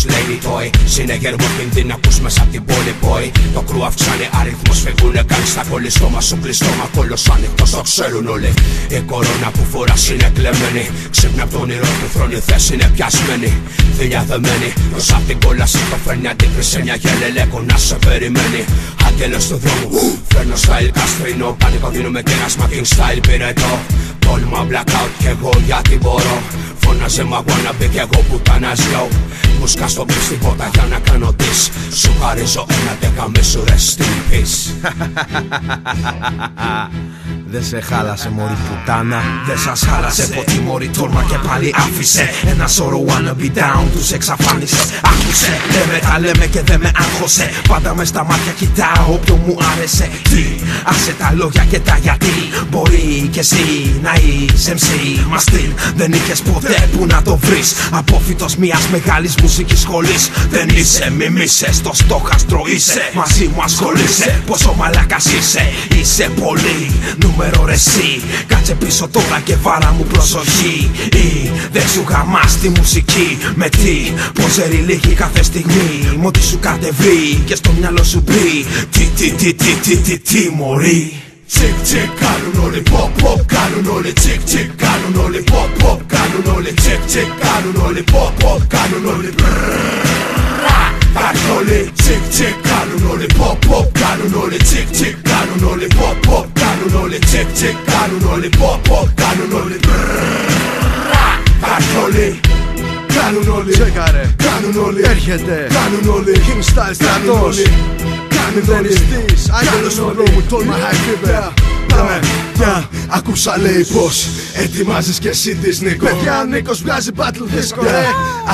τους Lady Toy. Συνεγερμό κινδύν ακούς μέσα απ' την πόλη boy. Το κρου αυξάνει αριθμός, φεύγουνε γκάγκστα. Κολλιστόμα σου κλειστόμα, κόλλος ανοιχτός, το ξέρουν όλοι. Η κορώνα που φοράς είναι κλεμμένη. Ξύπνα απ' τον ήρω του θρόνου, η θέση είναι πιασμένη. Δουλειά δεμένη, προς απ' την κόλαση το φέρνει αντίκριση. Μια γελελέκο να σε περιμένει. Άγγελος του δρόμου, φέρνω style καστρίνο. Πανικό δίνουμε κέρασμα, king style πυρετό. Τόλμα blackout κι εγώ γιατί μπορώ. Φώναζε μα wanna be κι εγώ πουτάνας yo. Μου σκάς το μπρις τίποτα για να κάνω της. Σου χαρίζω ένα δεκαμέσου rest in peace. Δεν σε χάλασε μωρή πουτάνα. Δεν σας χάλασε ποτέ μωρή τόρμα και πάλι άφησε. Ένα σώρο wanna be down τους εξαφάνισες. Άκουσε, δεν με τα λέμε και δεν με άγχωσε. Πάντα μες στα μάτια κοιτάω όποιο μου άρεσε. Τι, άσε τα λόγια και τα γιατί. Μπορεί κι εσύ να είσαι MC. Μα στυλ δεν είχες ποτέ που να το βρεις. Απόφοιτος μιας μεγάλης μουσικής σχολής. Δεν είσαι, μιμήσες, το στόχαστρο είσαι. Μαζί μου ασχολείσαι, πόσο μαλάκας είσαι. Είσαι πολύ νούμερο ρε εσύ. Κάτσε πίσω τώρα και βάρα μου προσοχή. Ή δεν σου γαμάς τη μουσική. Με τι, πως ερηλίγει κάθε στιγμή. Μ' ό,τι σου κατεβεί και στο μυαλό σου πει. Τι μωρή. Τσικ τσικ κάνουν όλοι pop pop κάνουν όλοι. Τσικ τσικ κάνουν όλοι pop pop κάνουν όλοι. Τσικ τσικ κάνουν όλοι pop pop κάνουν όλοι. Κάνουν όλοι. Τσικ τσικ κάνουν όλοι pop pop κάνουν όλοι. Τσικ τσικ κάνουν όλοι pop pop κάνουν όλοι. Τσικ τσικ κάνουν όλοι pop pop κάνουν όλοι. Κάνουν όλοι. Κάνουν όλοι. Τσεκάρε. Κάνουν όλοι. Έρχεται. Κάνουν όλοι. King Style στρατός. Μηδενιστής. Άγγελος του δρόμου. Τόλμα high Πάμε, άκουσα λέει πως ετοιμάζεις και εσύ της Νίκο. Παιδιά, Νίκος βγάζει battle disco.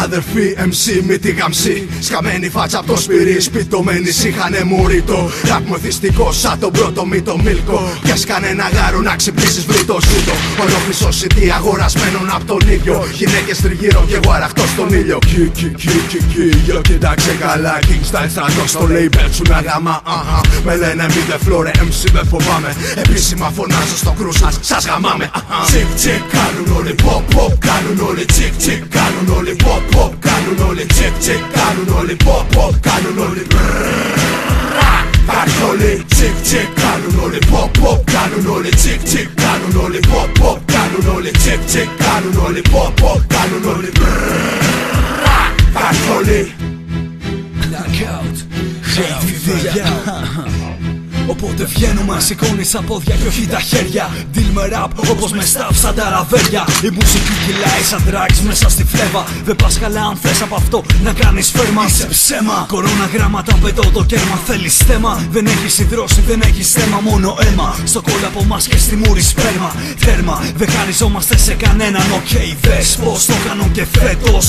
Αδερφή MC μη τη γαμψή. Σκαμμένη φάτσα απ' το σπυρί. Σπιτωμένη είχανε μουρίτο. Ραπ μεθυστικό σαν τον πρώτο μη το Μίλκο. Πιες κανένα γάρο να ξυπνήσεις βρει το ζούτο. Ολόκλησο CD αγορασμένον απ' τον ίδιο. Γυναίκες τριγύρω κι εγώ αραχτός στον ήλιο. Γιο κοίταξε καλά. King Style στρατός στο label σου να γάμα. Με λένε μη δε φλόρε MC δεν φοβάμαι. Επίσημα φωνάζω στο κρού σας γαμάμε. Τσικ τσικ κάνουν όλοι pop pop κάνουν όλοι. Τσικ τσικ κάνουν όλοι pop pop κάνουν όλοι. Τσικ τσικ κάνουν όλοι pop pop κάνουν όλοι. Κάνουν όλοι. Τσικ τσικ κάνουν όλοι pop pop κάνουν όλοι. Τσικ τσικ κάνουν όλοι pop pop κάνουν όλοι. Τσικ τσικ κάνουν όλοι pop pop κάνουν όλοι. Κάνουν όλοι. Οπότε βγαίνουμε, σηκώνεις τα πόδια και όχι τα χέρια. Deal με rap όπως με staff σαν τα ραβέρια. Η μουσική κυλάει σαν drugs μέσα στη φλέβα. Δεν πας καλά αν θες από αυτό να κάνεις φέρμα. Είσαι ψέμα, κορώνα γράμματα πετώ το κέρμα. Θέλεις θέμα, δεν έχεις υδρώσει, δεν έχεις θέμα. Μόνο αίμα, στο κόλλαπο μας και στη μούρη σπέρμα. Τέρμα, δεν χαριζόμαστε σε κανέναν. Οκ, δες πως το κάνω και φέτος.